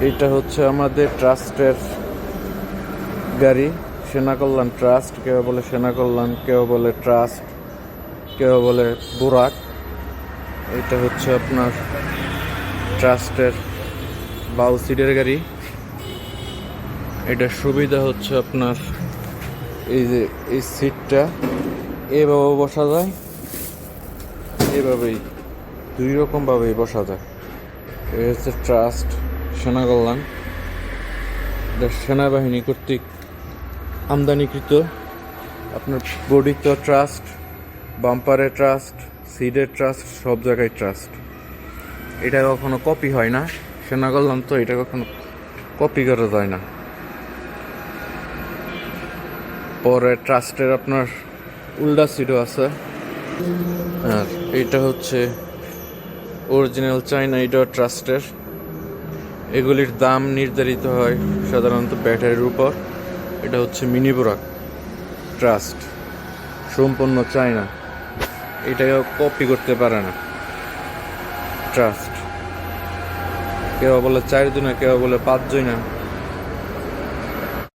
এটা হচ্ছে আমাদের ট্রাস্টের গাড়ি, সেনা কল্যাণ ট্রাস্ট। কেউ বলে সেনা কল্যাণ, কেউ বলে ট্রাস্ট, কেউ বলে বুরাক। এটা হচ্ছে আপনার ট্রাস্টের বাউসিডের গাড়ি। এটার সুবিধা হচ্ছে আপনার এই যে এই সিটটা এভাবে বসা যায়, এভাবেই দুই রকমভাবেই বসা যায়। এই হচ্ছে ট্রাস্ট সেনা কল্যাণ। এটা সেনাবাহিনী কর্তৃক আমদানিকৃত। আপনার বডিতে ট্রাস্ট, বাম্পারে ট্রাস্ট, সিডের ট্রাস্ট, সব জায়গায় ট্রাস্ট। এটা কখনো কপি হয় না, সেনা কল্যাণ তো এটা কখনো কপি করা যায় না। পরে ট্রাস্টের আপনার উল্টা সিটও আছে। আর এটা হচ্ছে অরিজিনাল চায়না, এটা ট্রাস্টের। এগুলির দাম নির্ধারিত হয় সাধারণত ব্যাটারির উপর। এটা হচ্ছে মিনি বুরাক ট্রাস্ট, সম্পূর্ণ চায়না। এটাকে কপি করতে পারে না ট্রাস্ট। কেউ বলে 4 জনা, কেউ বলে 5 জনা।